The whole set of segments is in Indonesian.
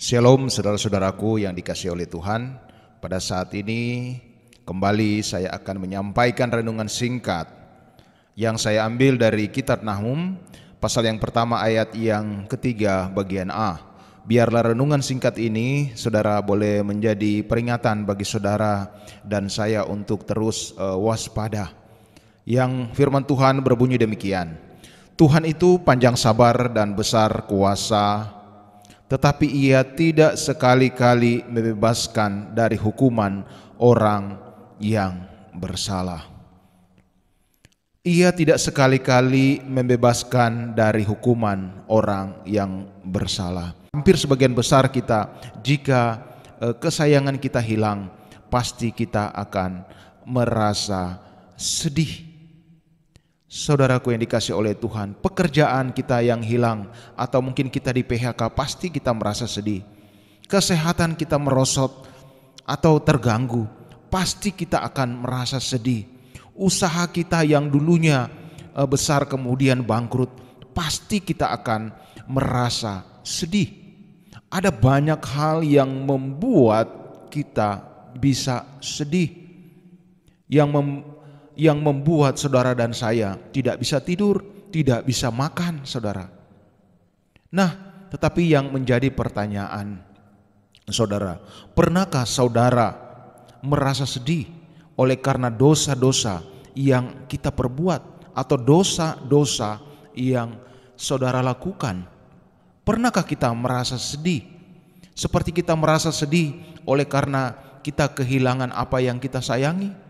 Shalom saudara-saudaraku yang dikasihi oleh Tuhan. Pada saat ini kembali saya akan menyampaikan renungan singkat yang saya ambil dari kitab Nahum pasal yang pertama ayat yang ketiga bagian A. Biarlah renungan singkat ini saudara boleh menjadi peringatan bagi saudara dan saya untuk terus waspada. Yang firman Tuhan berbunyi demikian. Tuhan itu panjang sabar dan besar kuasa, tetapi Ia tidak sekali-kali membebaskan dari hukuman orang yang bersalah. Ia tidak sekali-kali membebaskan dari hukuman orang yang bersalah. Hampir sebagian besar kita, jika kesayangan kita hilang, pasti kita akan merasa sedih. Saudaraku yang dikasihi oleh Tuhan, pekerjaan kita yang hilang atau mungkin kita di PHK, pasti kita merasa sedih. Kesehatan kita merosot atau terganggu, pasti kita akan merasa sedih. Usaha kita yang dulunya besar kemudian bangkrut, pasti kita akan merasa sedih. Ada banyak hal yang membuat kita bisa sedih, yang membuat saudara dan saya tidak bisa tidur, tidak bisa makan, saudara. Nah, tetapi yang menjadi pertanyaan, saudara, pernahkah saudara merasa sedih oleh karena dosa-dosa yang kita perbuat atau dosa-dosa yang saudara lakukan? Pernahkah kita merasa sedih seperti kita merasa sedih oleh karena kita kehilangan apa yang kita sayangi?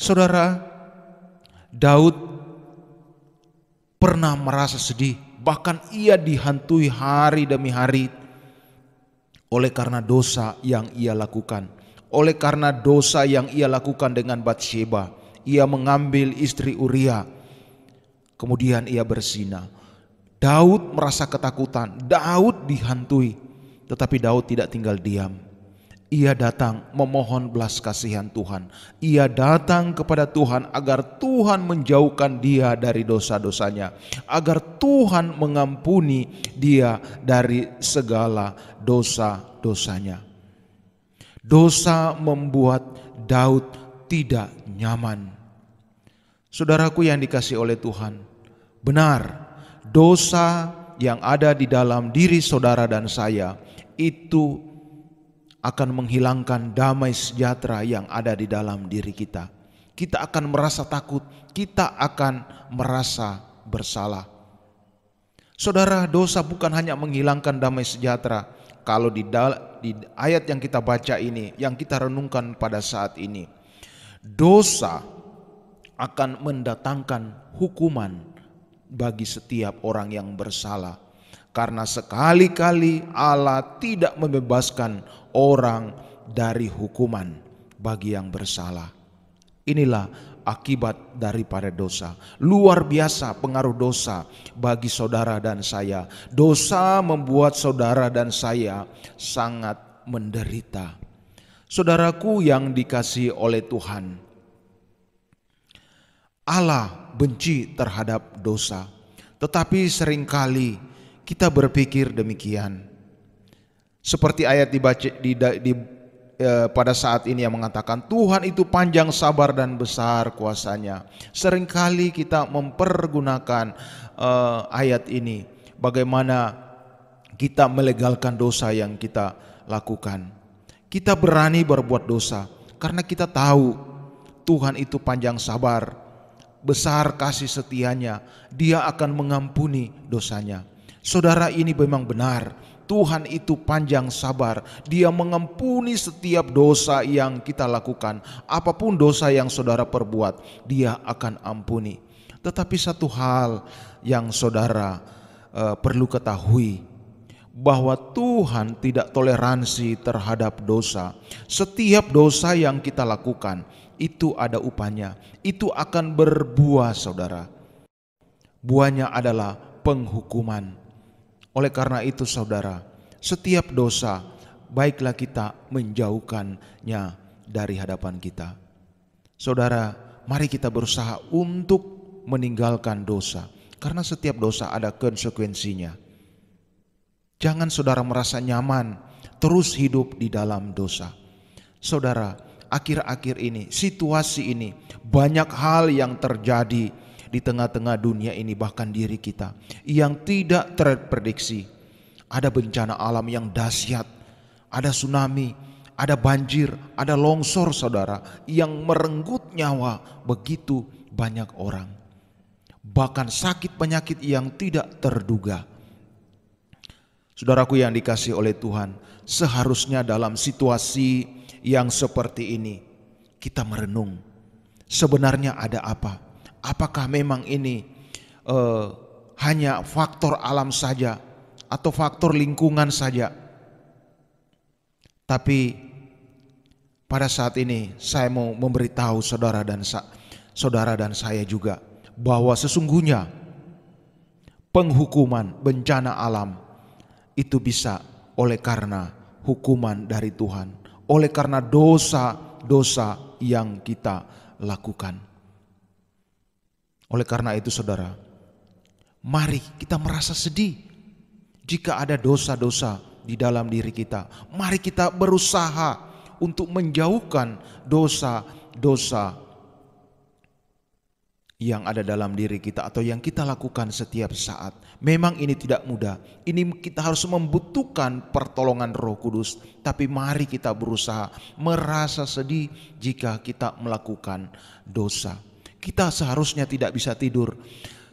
Saudara, Daud pernah merasa sedih, bahkan ia dihantui hari demi hari oleh karena dosa yang ia lakukan. Oleh karena dosa yang ia lakukan dengan Batsheba, ia mengambil istri Uria, kemudian ia berzina. Daud merasa ketakutan, Daud dihantui, tetapi Daud tidak tinggal diam. Ia datang memohon belas kasihan Tuhan. Ia datang kepada Tuhan agar Tuhan menjauhkan dia dari dosa-dosanya, agar Tuhan mengampuni dia dari segala dosa-dosanya. Dosa membuat Daud tidak nyaman. Saudaraku yang dikasihi oleh Tuhan, benar, dosa yang ada di dalam diri saudara dan saya itu akan menghilangkan damai sejahtera yang ada di dalam diri kita. Kita akan merasa takut, kita akan merasa bersalah. Saudara, dosa bukan hanya menghilangkan damai sejahtera. Kalau di ayat yang kita baca ini, yang kita renungkan pada saat ini, dosa akan mendatangkan hukuman bagi setiap orang yang bersalah. Karena sekali-kali Allah tidak membebaskan orang dari hukuman bagi yang bersalah. Inilah akibat daripada dosa. Luar biasa pengaruh dosa bagi saudara dan saya. Dosa membuat saudara dan saya sangat menderita. Saudaraku yang dikasihi oleh Tuhan, Allah benci terhadap dosa. Tetapi seringkali kita berpikir demikian. Seperti ayat dibaca pada saat ini yang mengatakan Tuhan itu panjang sabar dan besar kuasanya. Seringkali kita mempergunakan ayat ini bagaimana kita melegalkan dosa yang kita lakukan. Kita berani berbuat dosa karena kita tahu Tuhan itu panjang sabar, besar kasih setianya, Dia akan mengampuni dosanya. Saudara, ini memang benar, Tuhan itu panjang sabar, Dia mengampuni setiap dosa yang kita lakukan. Apapun dosa yang saudara perbuat, Dia akan ampuni. Tetapi satu hal yang saudara perlu ketahui, bahwa Tuhan tidak toleransi terhadap dosa. Setiap dosa yang kita lakukan itu ada upahnya, itu akan berbuah, saudara. Buahnya adalah penghukuman. Oleh karena itu saudara, setiap dosa baiklah kita menjauhkannya dari hadapan kita. Saudara, mari kita berusaha untuk meninggalkan dosa, karena setiap dosa ada konsekuensinya. Jangan saudara merasa nyaman terus hidup di dalam dosa. Saudara, akhir-akhir ini, situasi ini, banyak hal yang terjadi di tengah-tengah dunia ini, bahkan diri kita, yang tidak terprediksi. Ada bencana alam yang dahsyat, ada tsunami, ada banjir, ada longsor saudara, yang merenggut nyawa begitu banyak orang. Bahkan sakit penyakit yang tidak terduga. Saudaraku yang dikasihi oleh Tuhan, seharusnya dalam situasi yang seperti ini kita merenung. Sebenarnya ada apa? Apakah memang ini hanya faktor alam saja atau faktor lingkungan saja? Tapi pada saat ini saya mau memberitahu saudara dan saya juga bahwa sesungguhnya penghukuman bencana alam itu bisa oleh karena hukuman dari Tuhan, oleh karena dosa-dosa yang kita lakukan. Oleh karena itu saudara, mari kita merasa sedih jika ada dosa-dosa di dalam diri kita. Mari kita berusaha untuk menjauhkan dosa-dosa yang ada dalam diri kita atau yang kita lakukan setiap saat. Memang ini tidak mudah. Ini kita harus membutuhkan pertolongan Roh Kudus. Tapi mari kita berusaha merasa sedih jika kita melakukan dosa. Kita seharusnya tidak bisa tidur.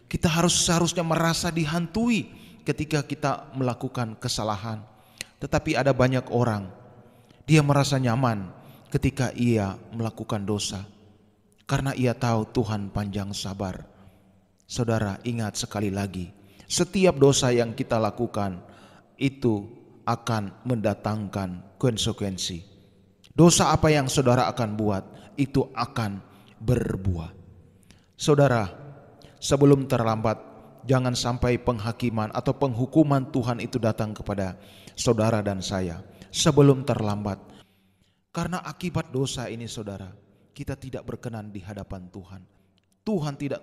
Kita seharusnya merasa dihantui ketika kita melakukan kesalahan. Tetapi ada banyak orang, dia merasa nyaman ketika ia melakukan dosa, karena ia tahu Tuhan panjang sabar. Saudara, ingat sekali lagi, setiap dosa yang kita lakukan itu akan mendatangkan konsekuensi. Dosa apa yang saudara akan buat, itu akan berbuah. Saudara, sebelum terlambat, jangan sampai penghakiman atau penghukuman Tuhan itu datang kepada saudara dan saya. Sebelum terlambat. Karena akibat dosa ini saudara, kita tidak berkenan di hadapan Tuhan. Tuhan tidak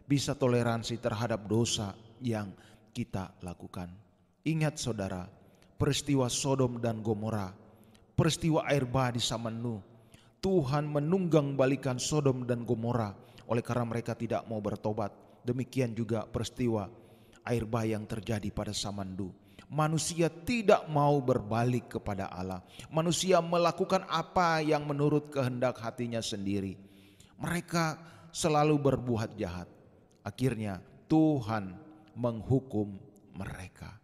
bisa toleransi terhadap dosa yang kita lakukan. Ingat saudara, peristiwa Sodom dan Gomora, peristiwa air bah di zaman Nuh. Tuhan menunggang balikan Sodom dan Gomora oleh karena mereka tidak mau bertobat. Demikian juga peristiwa air bah yang terjadi pada zaman Nuh. Manusia tidak mau berbalik kepada Allah. Manusia melakukan apa yang menurut kehendak hatinya sendiri. Mereka selalu berbuat jahat. Akhirnya Tuhan menghukum mereka.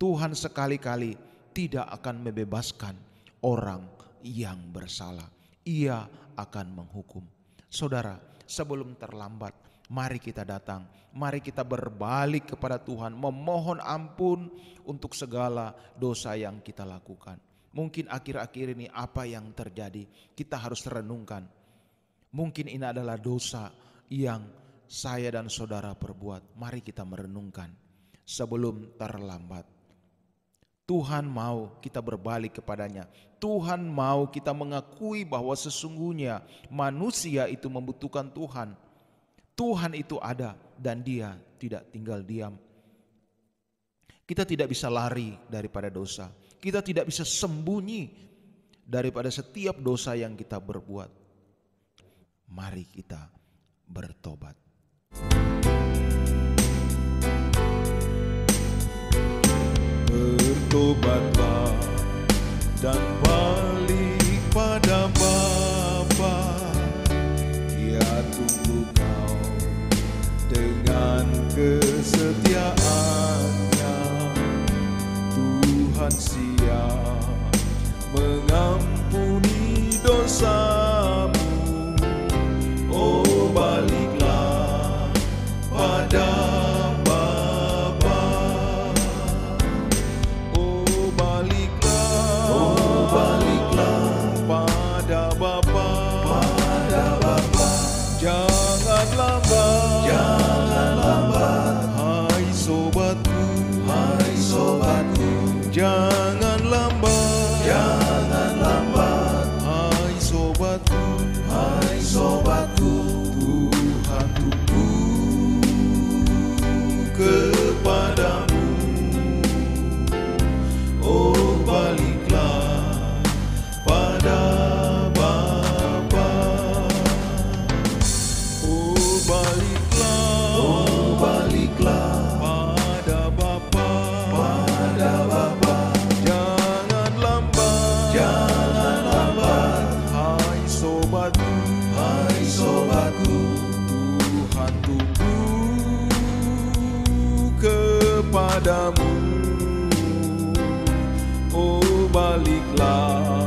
Tuhan sekali-kali tidak akan membebaskan orang yang bersalah. Ia akan menghukum. Saudara, sebelum terlambat, mari kita datang, mari kita berbalik kepada Tuhan, memohon ampun untuk segala dosa yang kita lakukan. Mungkin akhir-akhir ini apa yang terjadi, kita harus renungkan. Mungkin ini adalah dosa yang saya dan saudara perbuat. Mari kita merenungkan sebelum terlambat. Tuhan mau kita berbalik kepadanya. Tuhan mau kita mengakui bahwa sesungguhnya manusia itu membutuhkan Tuhan. Tuhan itu ada dan Dia tidak tinggal diam. Kita tidak bisa lari daripada dosa. Kita tidak bisa sembunyi daripada setiap dosa yang kita berbuat. Mari kita bertobat. Bertobatlah dan balik pada Bapa. Dia tunggu kau dengan kesetiaannya. Tuhan siap mengampuni dosamu. Oh, baliklah pada Bapa. Oh, baliklah sobatku, Tuhan tunggu kepadamu. Oh baliklah